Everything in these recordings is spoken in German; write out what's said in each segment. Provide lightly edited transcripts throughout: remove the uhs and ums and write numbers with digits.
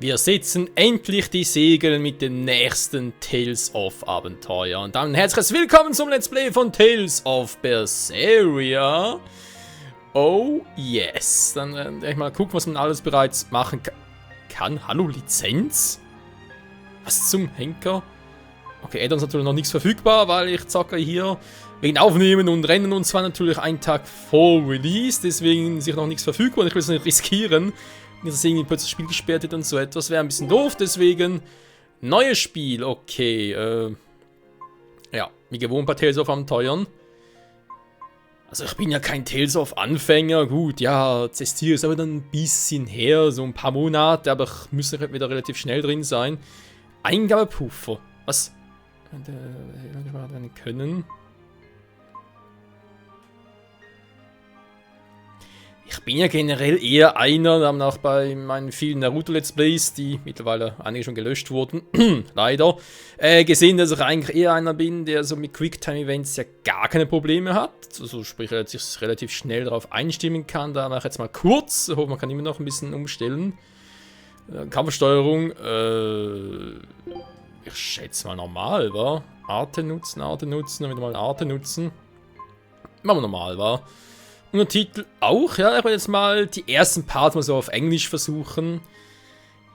Wir setzen endlich die Segel mit dem nächsten Tales of Abenteuer. Und dann herzlich willkommen zum Let's Play von Tales of Berseria. Oh yes. Dann werde ich mal gucken, was man alles bereits machen kann. Hallo, Lizenz? Was zum Henker? Okay, Addons natürlich noch nichts verfügbar, weil ich zocke hier wegen Aufnehmen und Rennen und zwar natürlich einen Tag vor Release. Deswegen ist noch nichts verfügbar und ich will es nicht riskieren. Nicht, dass irgendwie plötzlich das Spiel gesperrt wird und so etwas. Wäre ein bisschen doof, deswegen neues Spiel, okay. Ja, wie gewohnt bei Tales of Abenteuern. Also ich bin ja kein Tales of Anfänger, gut, ja, Zestier ist aber dann ein bisschen her, so ein paar Monate, aber ich müsste wieder relativ schnell drin sein. Eingabepuffer, was? Können. Ich bin ja generell eher einer, haben auch bei meinen vielen Naruto-Let's Plays, die mittlerweile einige schon gelöscht wurden, leider, gesehen, dass ich eigentlich eher einer bin, der so mit Quicktime-Events ja gar keine Probleme hat. Also sprich, dass ich relativ schnell darauf einstimmen kann. Da mache ich jetzt mal kurz. Ich hoffe, man kann immer noch ein bisschen umstellen. Kampfsteuerung, ich schätze mal normal, wa? Arte nutzen, dann wieder mal Arte nutzen. Machen wir normal, wa? Untertitel auch, ja, ich will jetzt mal die ersten Parts mal so auf Englisch versuchen.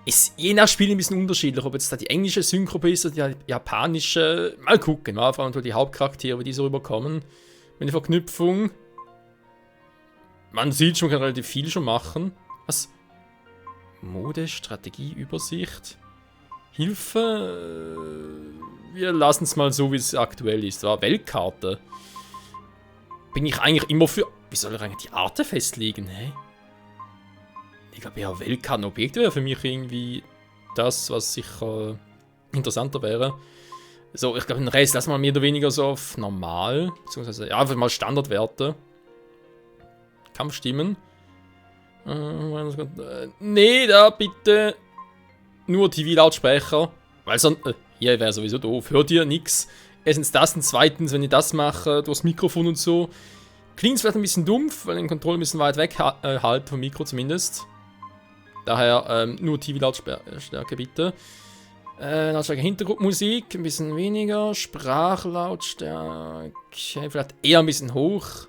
Ist je nach Spiel ein bisschen unterschiedlich, ob jetzt da die englische Synchro ist oder die japanische. Mal gucken, vor allem die Hauptcharaktere, wie die so rüberkommen. Mit der Verknüpfung. Man sieht schon, man kann relativ viel schon machen. Was? Mode, Strategie, Übersicht. Hilfe. Wir lassen es mal so, wie es aktuell ist. Weltkarte. Bin ich eigentlich immer für... Wie soll ich eigentlich die Arte festlegen, hä? Ich glaube, ja, Weltkartenobjekte wäre für mich irgendwie das, was sicher interessanter wäre. So, ich glaube, den Rest lassen wir mehr oder weniger so auf normal. Beziehungsweise, ja, einfach mal Standardwerte. Kampfstimmen. Nee, da bitte nur TV-Lautsprecher. Weil sonst... hier wäre sowieso doof. Hört ihr nix? Erstens das und zweitens, wenn ich das mache, durchs Mikrofon und so, klingt es vielleicht ein bisschen dumpf, weil ich den Controller ein bisschen weit weg halte, vom Mikro zumindest. Daher nur TV-Lautstärke bitte. Lautstärke Hintergrundmusik, ein bisschen weniger. Sprachlautstärke, vielleicht eher ein bisschen hoch.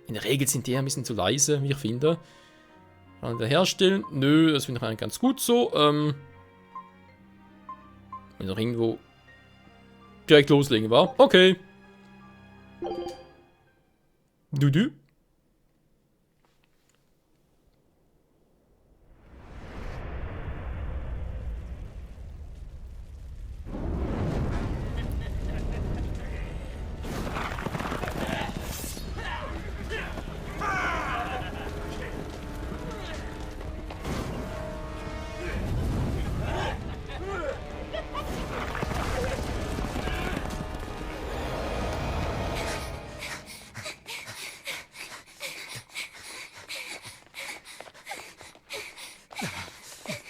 In der Regel sind die eher ein bisschen zu leise, wie ich finde. Wiederherstellen, nö, das finde ich eigentlich ganz gut so. Wenn noch irgendwo direkt loslegen war. Okay. Du.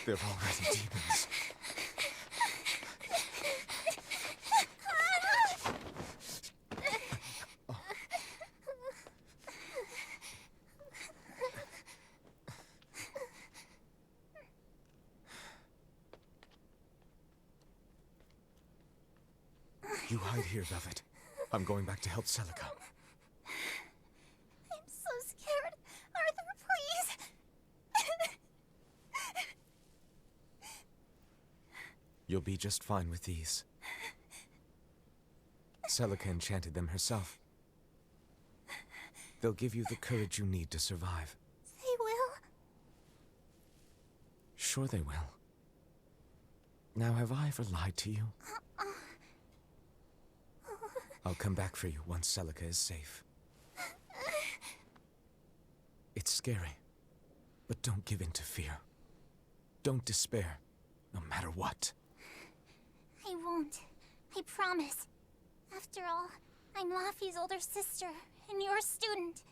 They're already demons. You hide here, Velvet. I'm going back to help Celica. I'm so scared. Arthur, please. You'll be just fine with these. Celica enchanted them herself. They'll give you the courage you need to survive. They will. Sure they will. Now, have I ever lied to you? I'll come back for you once Celica is safe. It's scary, but don't give in to fear. Don't despair, no matter what. I won't. I promise. After all, I'm Laffy's older sister, and your student.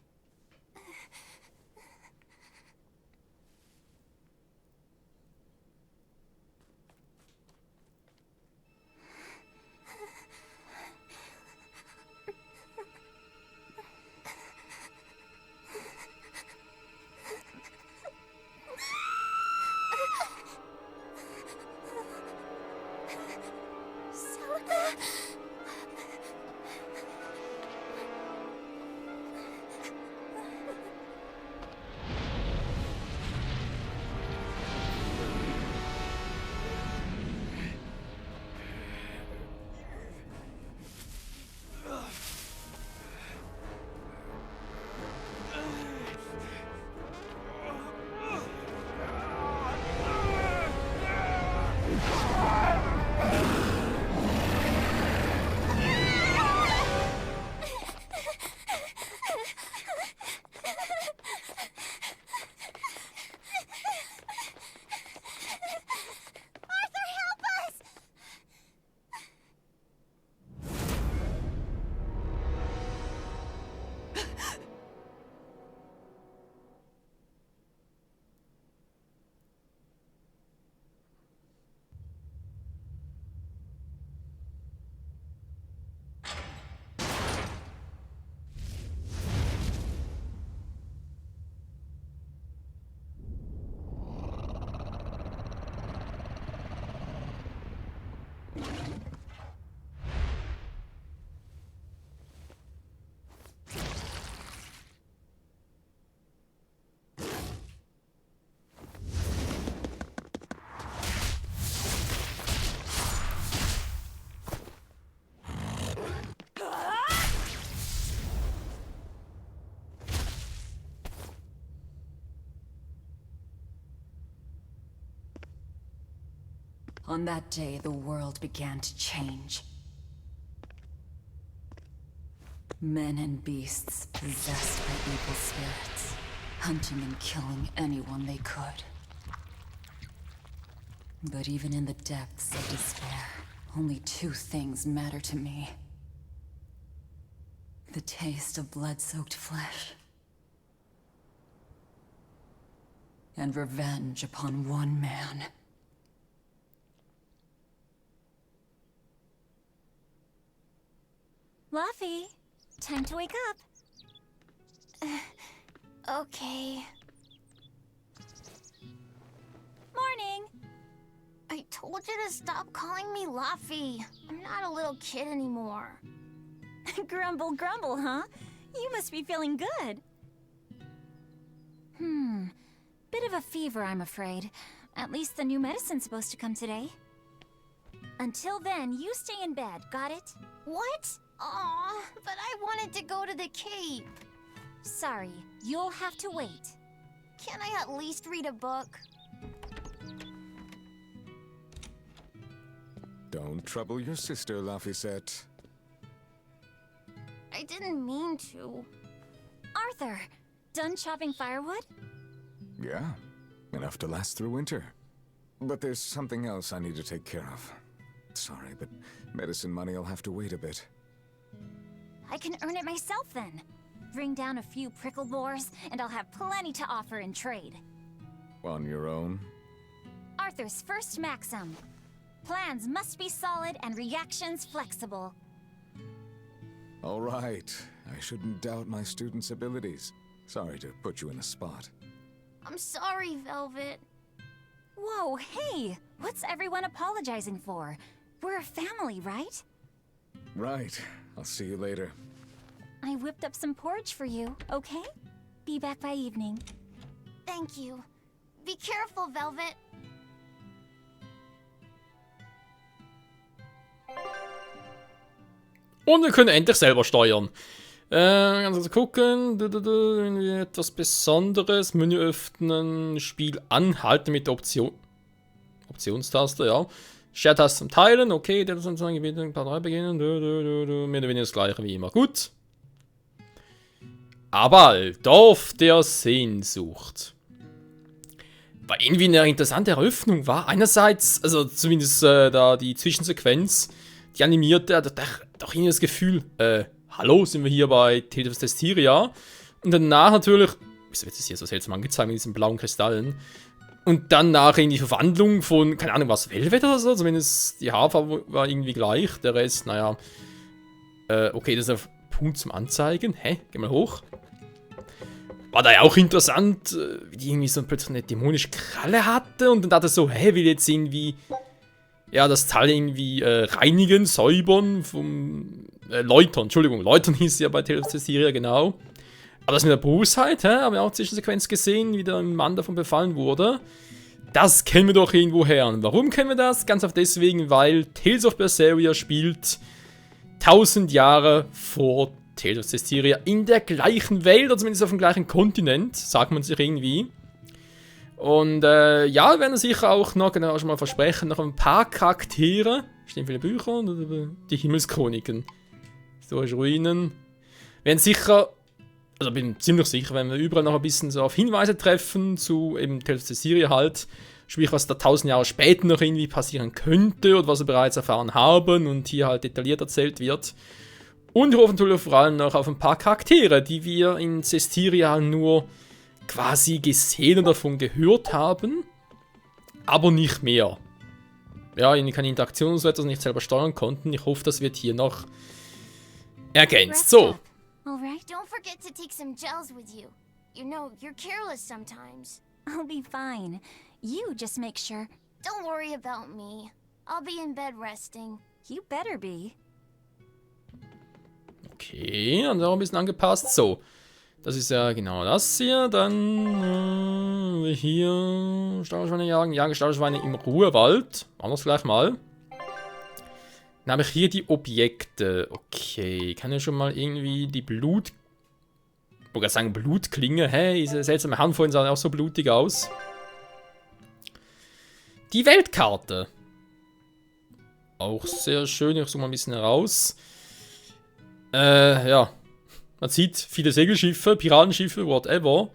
On that day, the world began to change. Men and beasts possessed by evil spirits, hunting and killing anyone they could. But even in the depths of despair, only two things matter to me. The taste of blood-soaked flesh, and revenge upon one man. Luffy, time to wake up. Okay. Morning. I told you to stop calling me Luffy. I'm not a little kid anymore. Grumble, grumble, huh? You must be feeling good. Bit of a fever, I'm afraid. At least the new medicine's supposed to come today. Until then, you stay in bed, got it? What? Aw, but I wanted to go to the cape. Sorry, you'll have to wait. Can't I at least read a book? Don't trouble your sister, Laphicet. I didn't mean to. Arthur, done chopping firewood? Yeah, enough to last through winter. But there's something else I need to take care of. Sorry, but medicine money will have to wait a bit. I can earn it myself then. Bring down a few prickle boars, and I'll have plenty to offer in trade. On your own? Arthur's first maxim. Plans must be solid and reactions flexible. All right. I shouldn't doubt my students' abilities. Sorry to put you in a spot. I'm sorry, Velvet. Whoa, hey! What's everyone apologizing for? We're a family, right? Right. I'll see you later. I whipped up some porridge for you, okay? Be back by evening. Thank you. Be careful, Velvet. Und wir können endlich selber steuern. Ganz kurz gucken. Irgendwie etwas Besonderes. Menü öffnen. Spiel anhalten mit der Optionstaste, ja. Share-Taste zum Teilen. Okay, der ist dann ein paar 3 beginnen. Mehr oder weniger das gleiche wie immer. Gut. Aber Dorf der Sehnsucht. War irgendwie eine interessante Eröffnung, war. Einerseits, also zumindest da die Zwischensequenz, die animierte, hatte doch irgendwie das Gefühl, hallo, sind wir hier bei Tales of Zestiria. Und danach natürlich, wieso wird das hier so seltsam angezeigt mit diesen blauen Kristallen? Und dann nachher in die Verwandlung von, keine Ahnung, was, Velvet oder so, zumindest die Haarfarbe war irgendwie gleich, der Rest, naja. Okay, das ist ein Punkt zum Anzeigen. Hä? Geh mal hoch. War da ja auch interessant, wie die irgendwie so plötzlich eine dämonische Kralle hatte und dann dachte so, hä, will jetzt irgendwie, ja, das Teil irgendwie reinigen, säubern, läutern, Entschuldigung, läutern hieß ja bei Tales of Zestiria, genau. Aber das mit der Bosheit, haben wir auch Zwischensequenz gesehen, wie der Mann davon befallen wurde. Das kennen wir doch irgendwo her. Und warum kennen wir das? Ganz oft deswegen, weil Tales of Berseria spielt 1000 Jahre vor Tales of Zestiria in der gleichen Welt, oder zumindest auf dem gleichen Kontinent, sagt man sich irgendwie. Und ja, wir werden sicher auch noch, genau schon mal versprechen, noch ein paar Charaktere, stehen viele Bücher, und die Himmelschroniken, historische Ruinen, werden sicher, also bin ziemlich sicher, wenn wir überall noch ein bisschen so auf Hinweise treffen zu eben Tales of Zestiria halt, sprich was da 1000 Jahre später noch irgendwie passieren könnte oder was wir bereits erfahren haben und hier halt detailliert erzählt wird. Und wir hoffen natürlich vor allem noch auf ein paar Charaktere, die wir in Zestiria nur quasi gesehen und davon gehört haben, aber nicht mehr. Ja, keine Interaktion und so etwas nicht selber steuern konnten. Ich hoffe, das wird hier noch ergänzt. So. Alright, don't forget to take some gels with you. You know, you're careless sometimes. I'll be fine. You just make sure. Don't worry about me. I'll be in bed resting. You better be. Okay, und auch ein bisschen angepasst. So, das ist ja genau das hier. Dann hier Stachelschweine jagen. Jagen Stachelschweine im Ruhrwald. Machen wir es gleich mal. Dann habe ich hier die Objekte. Okay, kann ja schon mal irgendwie die Blut... Ich wollte gerade sagen Blutklinge. Hä, diese seltsame Hand vorhin sah auch so blutig aus. Die Weltkarte. Auch sehr schön. Ich suche mal ein bisschen heraus. Ja. Man sieht viele Segelschiffe, Piratenschiffe, whatever.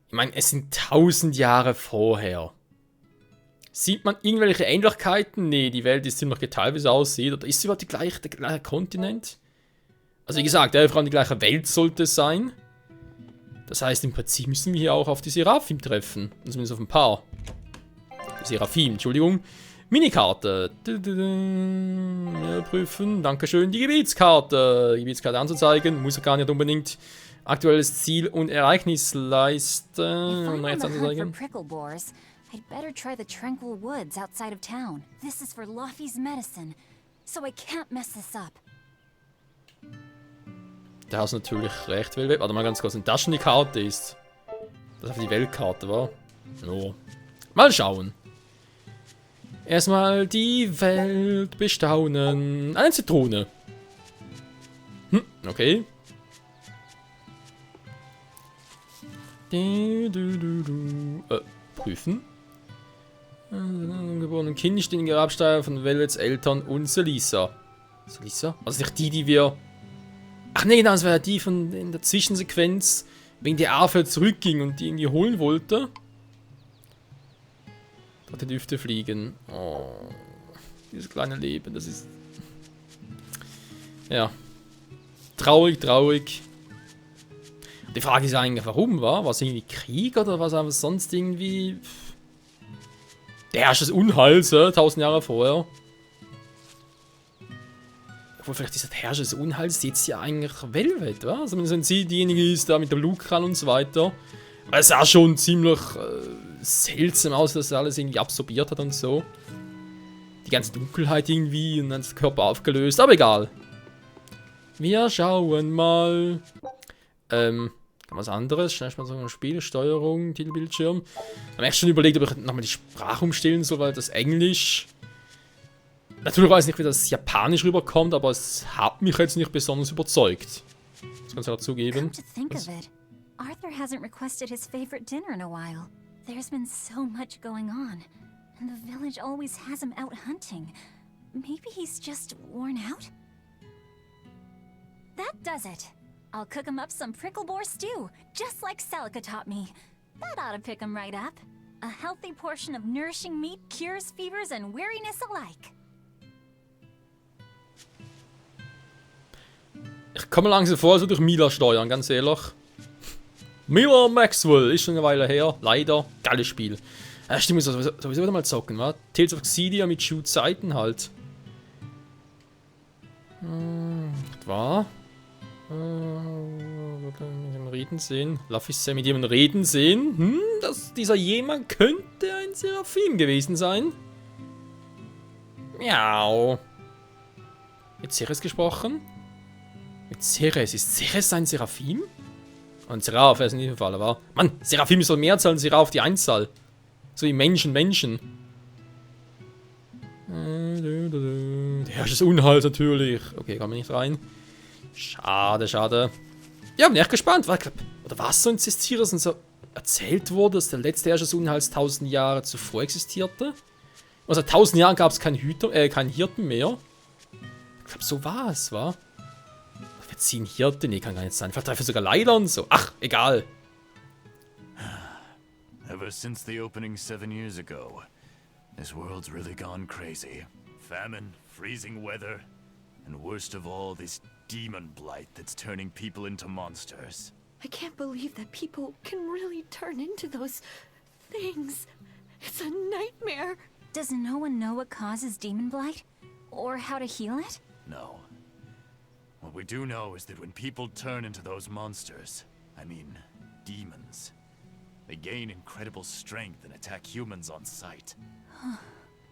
Ich meine, es sind 1000 Jahre vorher. Sieht man irgendwelche Ähnlichkeiten? Nee, die Welt ist ziemlich geteilt, wie es aussieht. Oder ist es überhaupt der gleiche Kontinent? Also wie gesagt, vor allem die gleiche Welt sollte es sein. Das heißt, im Prinzip müssen wir hier auch auf die Seraphim treffen. Zumindest auf ein paar. Die Seraphim, Entschuldigung. Minikarte. Ja, prüfen. Dankeschön. Die Gebietskarte. Die Gebietskarte anzuzeigen. Muss ja gar nicht unbedingt aktuelles Ziel und Ereignisleiste. Um rechts anzuzeigen. I'd better try the Tranquil Woods outside of town. This is for Luffy's medicine, so I can't mess this up. Da hast du natürlich recht, Velvet. Warte mal ganz kurz, wenn das schon die Karte ist. Das auf die Weltkarte war. So. Mal schauen. Erstmal die Welt bestaunen. Eine Zitrone. Okay. Prüfen. Geborenen Kind stehen in Grabstein von Velvets Eltern und Selisa. Selisa? Also nicht die wir... Ach nee, das war ja die von in der Zwischensequenz, wegen der Arthur zurückging und die irgendwie holen wollte. Da die Düfte fliegen. Oh, dieses kleine Leben, das ist... Ja. Traurig, traurig. Die Frage ist eigentlich, warum war? War es irgendwie Krieg oder was aber sonst irgendwie... Der Herrscher des Unheils, 1000 Jahre vorher. Obwohl vielleicht dieser Herrscher des Unheils jetzt ja eigentlich Velvet, wa? Also wenn sie diejenige ist, da mit dem Lukran und so weiter. Weil es sah schon ziemlich seltsam aus, dass er alles irgendwie absorbiert hat und so. Die ganze Dunkelheit irgendwie und dann ist der Körper aufgelöst, aber egal. Wir schauen mal. Was anderes, schnell mal so eine Spielsteuerung, Titelbildschirm. Ich habe echt schon überlegt, ob ich nochmal die Sprache umstellen soll, weil das Englisch... Natürlich weiß ich nicht, wie das Japanisch rüberkommt, aber es hat mich jetzt nicht besonders überzeugt. Das kannst du dazu geben. Come to think of it, Arthur hasn't requested his favorite dinner in a while. There's been so much going on, and the village always has him out hunting. Maybe he's just worn out? That does it. I'll cook him up some prickle boar stew, just like Celica taught me. That ought to pick him right up. A healthy portion of nourishing meat cures fevers and weariness alike. Ich komme langsam vor, als würde ich Mila steuern, ganz ehrlich. Mila Maxwell, ist schon eine Weile her, leider. Geiles Spiel. Stimmt, ich muss sowieso wieder mal zocken, wa? Tales of Xillia mit Shoot-Seiten halt. War? Mit dem Reden sehen. Luffy mit jemandem reden sehen. Dieser jemand könnte ein Seraphim gewesen sein. Miau. Mit Ceres gesprochen? Mit Ceres. Ist Ceres ein Seraphim? Und Seraph, er ist in diesem Fall, aber... Mann, Seraphim ist doch Mehrzahl und Seraph die Einzahl. So wie Menschen. Der Herrscher des Unheils natürlich. Okay, kann man nicht rein. Schade. Ja, bin echt gespannt. Oder was so in Ceres und so erzählt wurde, dass der letzte Herrscher des Unheils 1000 Jahre zuvor existierte? Also 1000 Jahren gab es keinen Hirten mehr. Ich glaube, so war es, wa? Wir ziehen Hirten? Nee, kann gar nicht sein. Vielleicht einfach sogar Leider und so. Ach, egal. Ever since the opening 7 years ago, this world's really gone crazy. Famine, freezing weather, and worst of all, this demon blight that's turning people into monsters. I can't believe that people can really turn into those things. It's a nightmare. Does no one know what causes demon blight? Or how to heal it? No. What we do know is that when people turn into those monsters, I mean, demons, they gain incredible strength and attack humans on sight.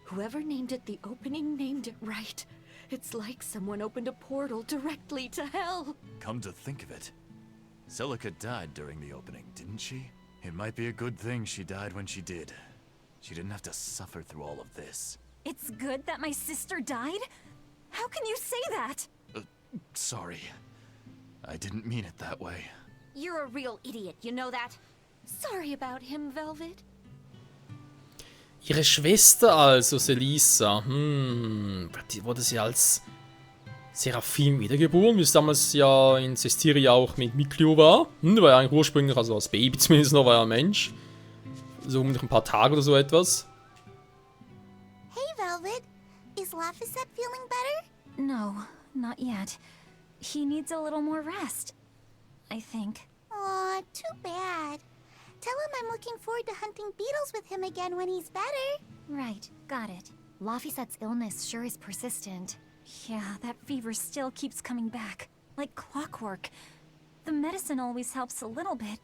Whoever named it the opening named it right. It's like someone opened a portal directly to hell. Come to think of it, Celica died during the opening, didn't she? It might be a good thing she died when she did. She didn't have to suffer through all of this. It's good that my sister died? How can you say that? Sorry. I didn't mean it that way. You're a real idiot, you know that? Sorry about him, Velvet. Ihre Schwester also, Selisa. Wurde sie als Seraphim wiedergeboren, wie es damals ja in Cestiria auch mit Miklio war. Da war ja eigentlich ursprünglich, also als Baby zumindest noch, war ja ein Mensch. So um ein paar Tage oder so etwas. Hey, Velvet. Is Laphicet feeling better? No, not yet. He needs a little more rest, I think. Aw, too bad. Tell him I'm looking forward to hunting beetles with him again when he's better. Right, got it. Laphicet's illness sure is persistent. Yeah, that fever still keeps coming back. Like clockwork. The medicine always helps a little bit,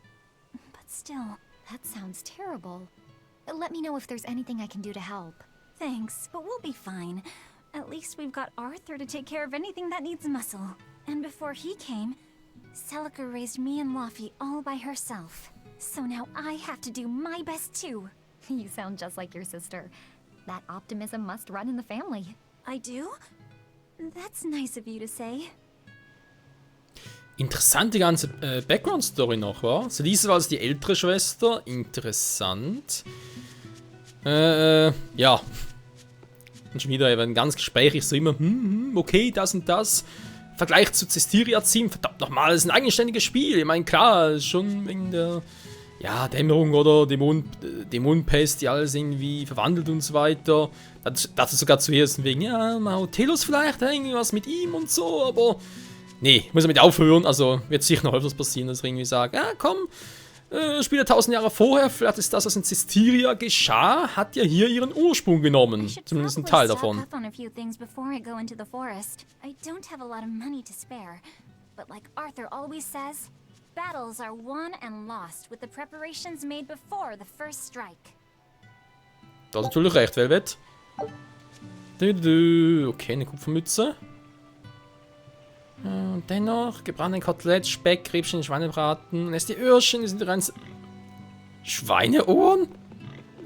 but still. That sounds terrible. Let me know if there's anything I can do to help. Thanks, but we'll be fine. At least we've got Arthur to take care of anything that needs muscle. And before he came, Celica raised me and Laffy all by herself. So now I have to do my best too. You sound just like your sister. That optimism must run in the family. I do? That's nice of you to say. Interessant die ganze Background-Story noch, wa? Selisa war also die ältere Schwester. Interessant. Ja. Und schon wieder eben ganz gesprächig so immer, okay, das und das. Vergleich zu Cestiria ziehen, verdammt nochmal, das ist ein eigenständiges Spiel. Ich meine, klar, schon wegen der Dämmerung oder Dämonenpest, die alles irgendwie verwandelt und so weiter. Dachte sogar zuerst wegen, ja, Telos vielleicht, irgendwie was mit ihm und so, aber nee, muss damit aufhören. Also wird sicher noch öfters passieren, dass wir irgendwie sagen, ja komm, Spiele 1000 Jahre vorher, vielleicht ist das, was in Cestiria geschah, hat ja hier ihren Ursprung genommen. Zumindest ein Teil davon. I don't have a lot of money to spare, but like Arthur always says, battles are won and lost with the preparations made before the first strike. Da hast du natürlich recht, Velvet. Okay, eine Kupfermütze. Und dennoch, gebrannten Kotelett, Speck, Riebchen, Schweinebraten. Lässt die Öhrchen, das sind die ganzen Schweineohren?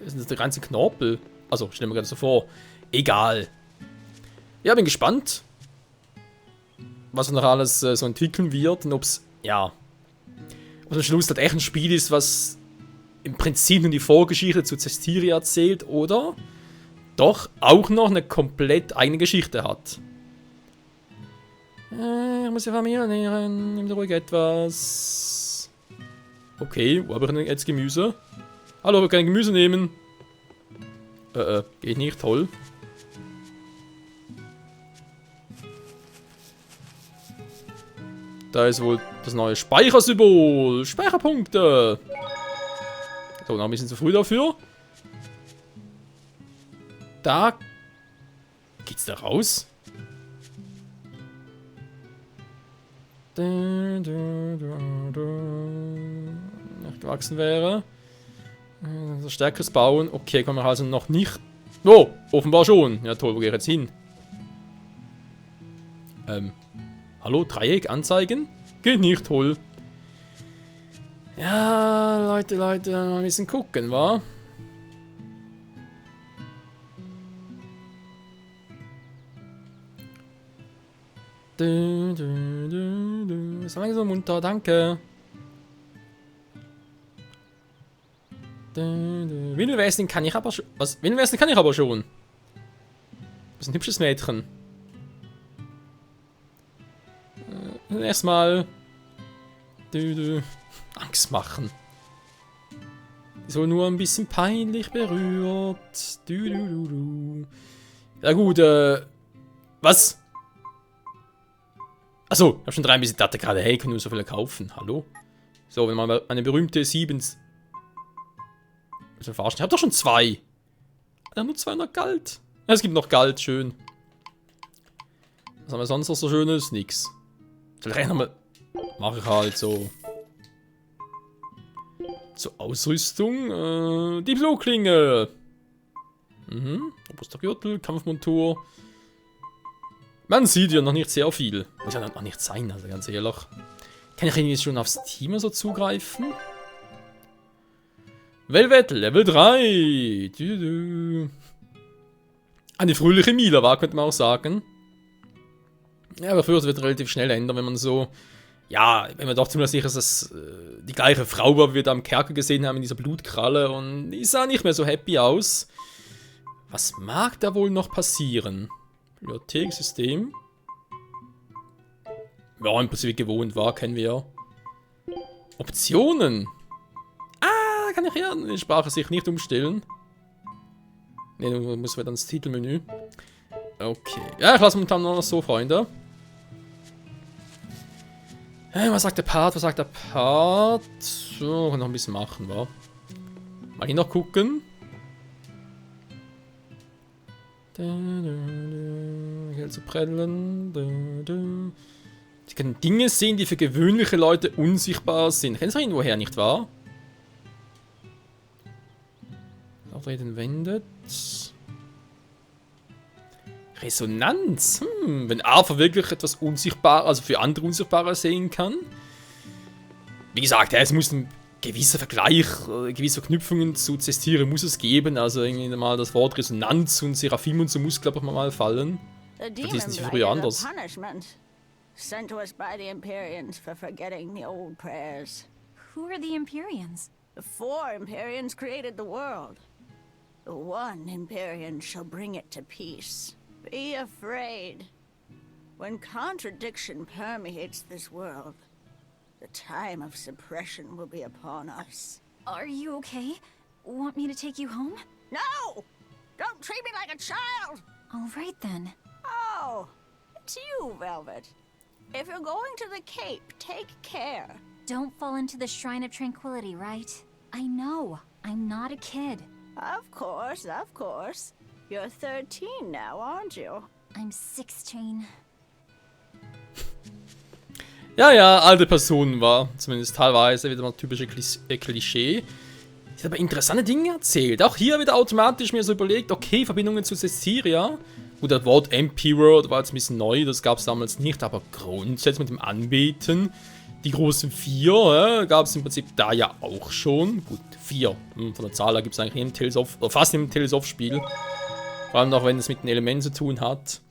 Das sind die ganzen Knorpel. Also, stell mir gerade so vor. Egal. Ja, bin gespannt, was noch alles so entwickeln wird und ob es, ja, am Schluss halt echt ein Spiel ist, was im Prinzip nur die Vorgeschichte zu Cestiria erzählt oder doch auch noch eine komplett eigene Geschichte hat. Ich muss die Familie ernähren, nimm dir ruhig etwas. Okay, wo habe ich denn jetzt Gemüse? Hallo, ich kann kein Gemüse nehmen. Geht nicht, toll. Da ist wohl das neue Speichersymbol. Speicherpunkte. So, noch ein bisschen zu früh dafür. Da. Geht's da raus? Nicht gewachsen wäre. Stärkeres bauen. Okay, können wir also noch nicht. Oh, offenbar schon. Ja toll, wo gehe ich jetzt hin? Hallo, Dreieck anzeigen? Geht nicht, toll. Ja, Leute, mal ein bisschen gucken, wa? Ist langsam munter, danke. Windelwesten kann ich aber schon. Was? Windelwesten kann ich aber schon. Das ist ein hübsches Mädchen. Erstmal. Angst machen. Ist wohl nur ein bisschen peinlich berührt. Ja gut, was? Achso, ich hab schon 3 bisschen Daten gerade. Hey, ich kann nur so viele kaufen. Hallo? So, wenn man mal eine berühmte 7. Ich hab doch schon 2. Ja, nur 200 Geld. Ja, es gibt noch Geld, schön. Was haben wir sonst noch so Schönes? Nix. Soll ich nochmal. Mach ich halt so. Zur Ausrüstung. Die Blutklinge. Oberster Gürtel, Kampfmontur. Man sieht ja noch nicht sehr viel. Muss ja noch nicht sein, also ganz ehrlich. Kann ich irgendwie schon aufs Team so zugreifen? Velvet, Level 3. Eine fröhliche Mila war, könnte man auch sagen. Ja, aber früher wird relativ schnell ändern, wenn man so. Ja, wenn man doch ziemlich sicher ist, dass die gleiche Frau war, wie wir da am Kerker gesehen haben, in dieser Blutkralle. Und die sah nicht mehr so happy aus. Was mag da wohl noch passieren? Bibliothekssystem. Ja, im Prinzip gewohnt war, kennen wir ja. Optionen. Ah, kann ich ja die Sprache sich nicht umstellen. Ne, du musst wieder ins Titelmenü. Okay. Ja, ich lasse momentan noch so, Freunde. Was sagt der Part? Was sagt der Part? So, kann noch ein bisschen machen, wa? Mal hier noch gucken. Hier zu prellen. Sie können Dinge sehen, die für gewöhnliche Leute unsichtbar sind. Kennen Sie irgendwoher, nicht wahr? Auftreten wendet. Resonanz. Wenn Arthur wirklich etwas unsichtbar, also für andere unsichtbarer sehen kann. Wie gesagt, es muss ein gewisser Vergleich, gewisse Verknüpfungen zu Zestiria muss es geben. Also irgendwie mal das Wort Resonanz und Seraphim und so muss, glaube ich, mal fallen. Das ist nicht früher anders. Sent to us by the Empyreans for forgetting the old prayers. Who are the Empyreans? The 4 Empyreans created the world. The 1 Empyrean shall bring it to peace. Be afraid. When contradiction permeates this world, the time of suppression will be upon us. Are you okay? Want me to take you home? No! Don't treat me like a child! All right then. Oh, it's you, Velvet. If you're going to the Cape, take care. Don't fall into the Shrine of Tranquility, right? I know. I'm not a kid. Of course, of course. You're 13 now, aren't you? I'm 16. Ja, alte Person war. Zumindest teilweise wieder mal typische Klischee. Sie hat aber interessante Dinge erzählt. Auch hier wieder automatisch mir so überlegt, okay, Verbindungen zu Zestiria. Gut, das Wort Emperor war jetzt ein bisschen neu, das gab es damals nicht, aber grundsätzlich mit dem Anbeten. Die großen 4 gab es im Prinzip da ja auch schon. Gut, 4. Von der Zahl her gibt es eigentlich in Tales of, oder fast im Tales of Spiel. Vor allem noch, wenn es mit den Elementen zu tun hat.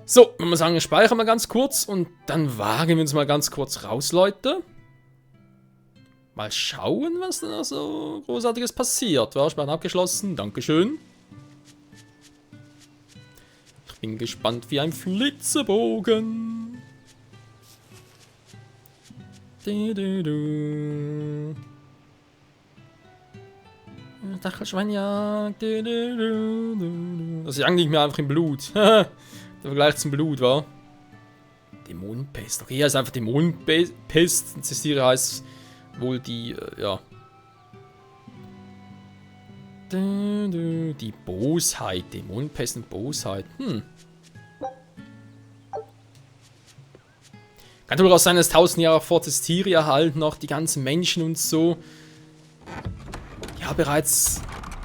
So, wenn wir sagen, speichern wir ganz kurz und dann wagen wir uns mal ganz kurz raus, Leute. Mal schauen, was da so Großartiges passiert. Ja, Speichern abgeschlossen, Dankeschön. Ich bin gespannt wie ein Flitzebogen. Stachelschweinjagd. Das Jagen liegt mir einfach im Blut. Der Vergleich zum Blut, war. Dämonenpest. Okay, hier ist einfach Dämonenpest. Zestiria heißt wohl die, ja. Die Bosheit. Dämonenpest und Bosheit. Kann durchaus sein, dass 1000 Jahre vor Zestiria halt noch die ganzen Menschen und so ja bereits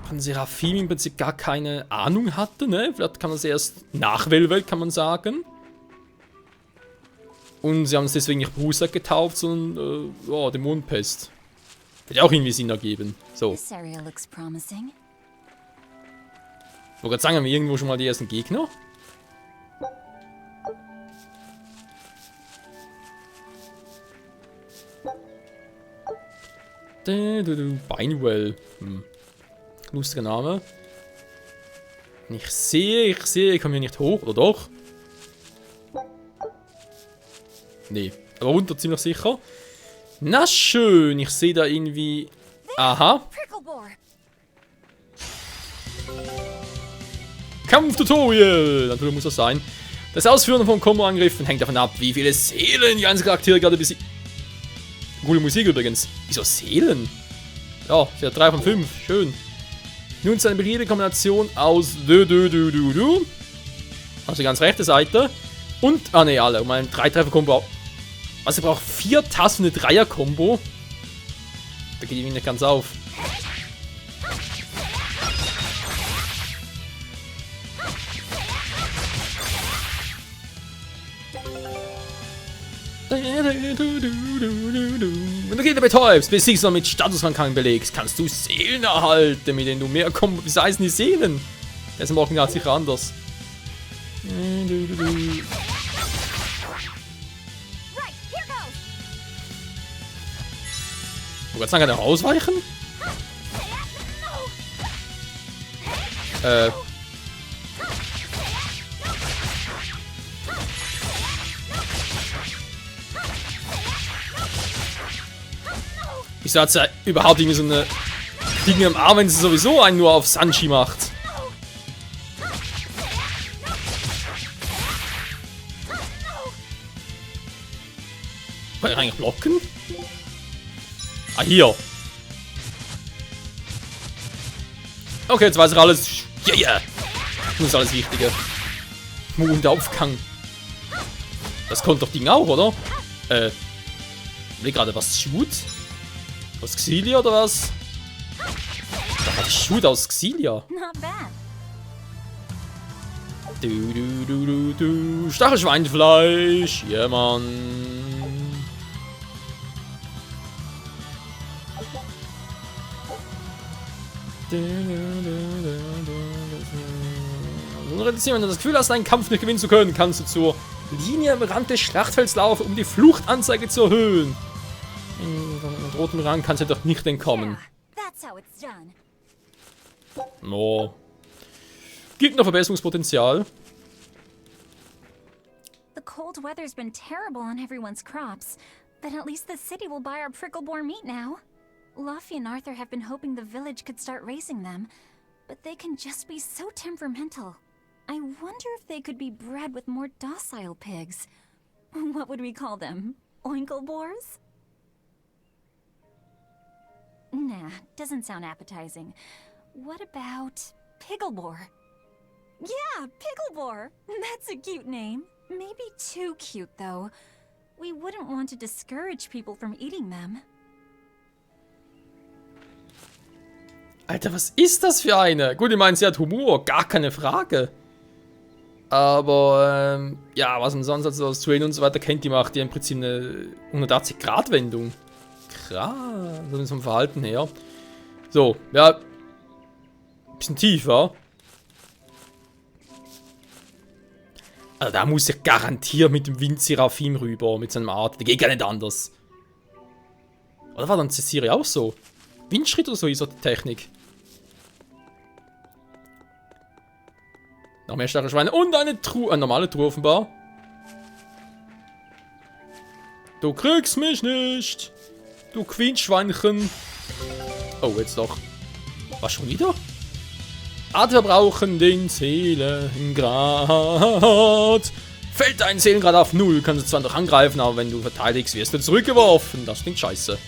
von Seraphim im Prinzip gar keine Ahnung hatte, ne? Vielleicht kann man sie erst nach Velvet, kann man sagen. Und sie haben es deswegen nicht Bosheit getauft, sondern Dämonenpest. Hätte auch irgendwie Sinn ergeben. So. This area looks promising. Ich wollte gerade sagen, haben wir irgendwo schon mal die ersten Gegner? Binewell. Lustiger Name. Ich sehe, ich komme hier nicht hoch, oder doch? Nee, aber runter ziemlich sicher. Na schön, ich sehe da irgendwie... Aha. Kampftutorial! Natürlich muss das sein. Das Ausführen von Combo-Angriffen hängt davon ab, wie viele Seelen die einzelnen Charaktere gerade besiegen. Coole Musik übrigens. Wieso Seelen? Ja, sie hat 3 von 5. Schön. Nun ist eine beliebige Kombination aus also die ganz rechte Seite. Und, ne, alle, um einen 3-Treffer-Kombo. Also, ihr braucht 4 Tasten eine Dreier-Kombo. Da geht irgendwie nicht ganz auf. Wenn du Gegner betäubst, besiegst du mit Statusrang belegst, kannst du Seelen erhalten, mit denen du mehr kommst. Wie heißen die Seelen? Das machen ganz sicher anders. Ich wollte gerade sagen, kann er ausweichen? Wieso hat sie überhaupt irgendwie so eine Dinge im Arm, wenn sie sowieso einen nur auf Sanji macht? Kann ich eigentlich blocken? Ah, hier. Okay, jetzt weiß ich alles. Yeah, yeah. Das ist alles Wichtige. Und der Aufgang. Das kommt doch Ding auch, oder? Will gerade was Shoot? Aus Xillia oder was? Da hat Shoot aus Xillia. Not bad. Du. Stachelschweinfleisch. Ja, Mann. Wenn du das Gefühl hast, einen Kampf nicht gewinnen zu können, kannst du zur Linie am Rand des Schlachtfelds laufen, um die Fluchtanzeige zu erhöhen. Mit rotem Rang kannst du doch nicht entkommen. That's how it's done. No. Gibt noch Verbesserungspotenzial. The cold weather's been terrible on everyone's crops, but at least the city will buy our prickle-boar meat now. Luffy and Arthur have been hoping the village could start raising them, but they can just be so temperamental. I wonder if they could be bred with more docile pigs. What would we call them? Oinkleboars? Nah, doesn't sound appetizing. What about Pickleboar? Yeah, Pickleboar! That's a cute name. Maybe too cute, though. We wouldn't want to discourage people from eating them. Alter, was ist das für eine? Gut, ich meine, sie hat Humor, gar keine Frage. Aber, ja, was man sonst also aus Train und so weiter kennt, die macht ja im Prinzip eine 180-Grad-Wendung. Krass, also vom Verhalten her. So, ja. Bisschen tiefer. Also da muss ich garantiert mit dem Wind-Seraphim rüber, mit seinem Art. Der geht gar nicht anders. Oder war dann Cesiri auch so? Windschritt oder so ist so die Technik. Noch mehr starke Schweine und eine Truhe, eine normale Truhe offenbar. Du kriegst mich nicht. Du Queenschweinchen. Oh, jetzt doch. Was, schon wieder? Wir brauchen den Seelengrad. Fällt dein Seelengrad auf 0, kannst du zwar noch angreifen, aber wenn du verteidigst, wirst du zurückgeworfen. Das klingt scheiße.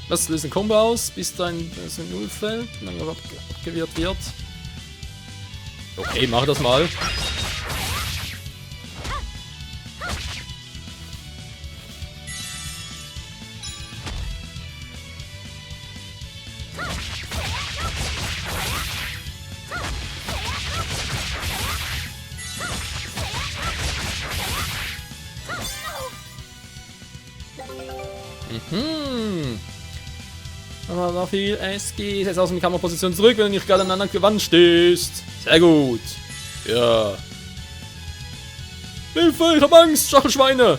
Was löst ein Combo aus, bis dein 0 fällt und dann abgewehrt wird? Okay, mach das mal. Aber noch viel SG. Setz aus der Kameraposition zurück, wenn du nicht gerade an einer Wand stehst. Sehr gut. Ja. Hilfe, ich hab Angst, Stachelschweine.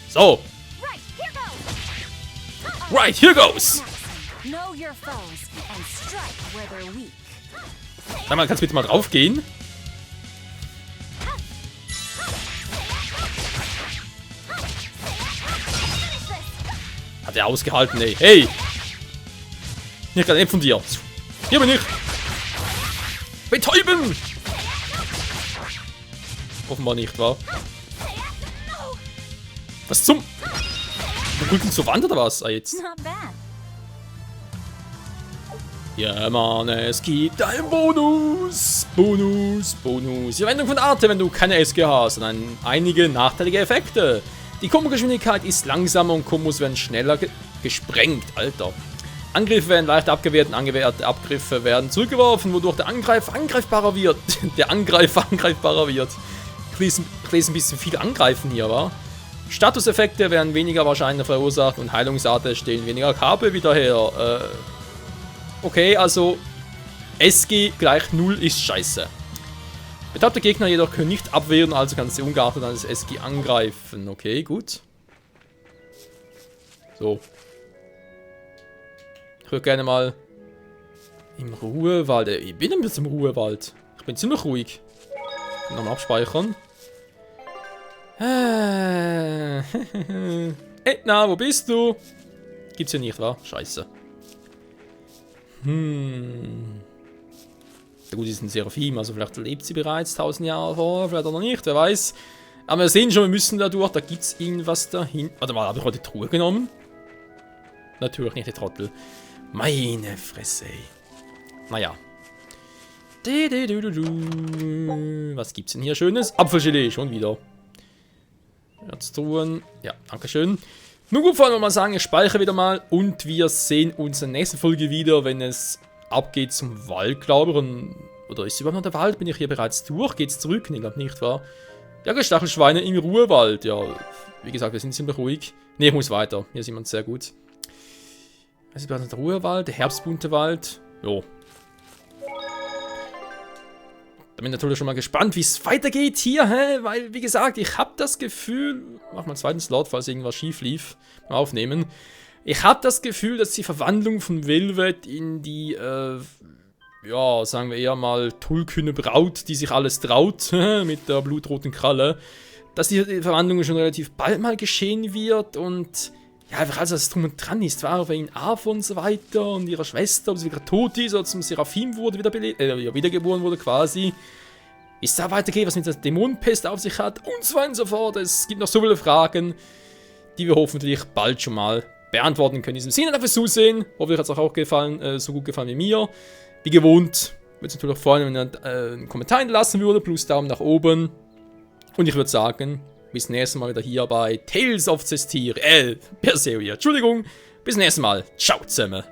So. Right, here goes. Know your foes and strike where they're weak. Sag mal, kannst du bitte mal drauf gehen? Hat er ausgehalten, ey. Hey! Nicht gerade von dir. Hier bin ich. Betäuben! Offenbar nicht, wa? Was zum... Du guckst zur Wand oder was? Ah, jetzt. Not bad. Ja, Mann, es gibt einen Bonus. Bonus. Die Verwendung von Arte, wenn du keine SG hast, sondern einige nachteilige Effekte. Die Kombogeschwindigkeit ist langsamer und Kombos werden schneller gesprengt, Alter. Angriffe werden leicht abgewehrt und angewehrte Abgriffe werden zurückgeworfen, wodurch der Angreifer angreifbarer wird. Der Angreifer angreifbarer wird. Ich lese ein bisschen viel Angreifen hier, wa? Statuseffekte werden weniger wahrscheinlich verursacht und Heilungsarten stehen weniger KP wieder her. Okay, also SG gleich 0 ist scheiße. Betaubte Gegner jedoch können nicht abwehren, also kann sie ungeachtet an das SG angreifen. Okay, gut. So. Ich würde gerne mal im Ruhewald. Ich bin ein bisschen im Ruhewald. Ich bin ziemlich ruhig. Nochmal abspeichern. Edna, wo bist du? Gibt's ja nicht, wa? Scheiße. Ja gut, sie ist ein Seraphim, also vielleicht lebt sie bereits 1000 Jahre vor, vielleicht auch noch nicht, wer weiß. Aber wir sehen schon, wir müssen da durch, da gibt's irgendwas dahin. Warte mal, habe ich heute die Truhe genommen? Natürlich nicht, die Trottel. Meine Fresse, ey. Naja. Was gibt's denn hier Schönes? Apfelgelee, schon wieder. Herztruhen. Ja, dankeschön. Nun gut, wollen wir mal sagen, ich speichere wieder mal und wir sehen uns in der nächsten Folge wieder, wenn es abgeht zum Wald, glaube ich. Oder ist überhaupt noch der Wald? Bin ich hier bereits durch? Geht's zurück? Nee, glaube nicht, wahr? Ja, Stachelschweine im Ruhewald. Ja, wie gesagt, wir sind ziemlich ruhig. Ne, ich muss weiter. Hier sieht man es sehr gut. Was ist der Ruhewald? Der herbstbunte Wald. Jo. Da bin ich natürlich schon mal gespannt, wie es weitergeht hier, hä? Weil, wie gesagt, ich habe das Gefühl... Mach mal einen zweiten Slot, falls irgendwas schief lief. Mal aufnehmen. Ich habe das Gefühl, dass die Verwandlung von Velvet in die, ja, sagen wir eher mal, tollkühne Braut, die sich alles traut, mit der blutroten Kralle, dass die Verwandlung schon relativ bald mal geschehen wird und... Ja, einfach alles, was drum und dran ist, war wegen Ava und so weiter und ihrer Schwester, ob sie wieder tot ist oder zum Seraphim wurde, wiedergeboren wurde quasi. Wie es da weitergeht, was mit der Dämonenpest auf sich hat und so weiter und so fort. Es gibt noch so viele Fragen, die wir hoffentlich bald schon mal beantworten können. In diesem Sinne, dafür zusehen. Hoffentlich hat es euch auch gefallen, so gut gefallen wie mir. Wie gewohnt, würde es natürlich freuen, wenn ihr einen Kommentar hinterlassen würde, plus Daumen nach oben. Und ich würde sagen... Bis nächstes Mal wieder hier bei Tales of Berseria. Entschuldigung, bis nächstes Mal. Ciao zusammen.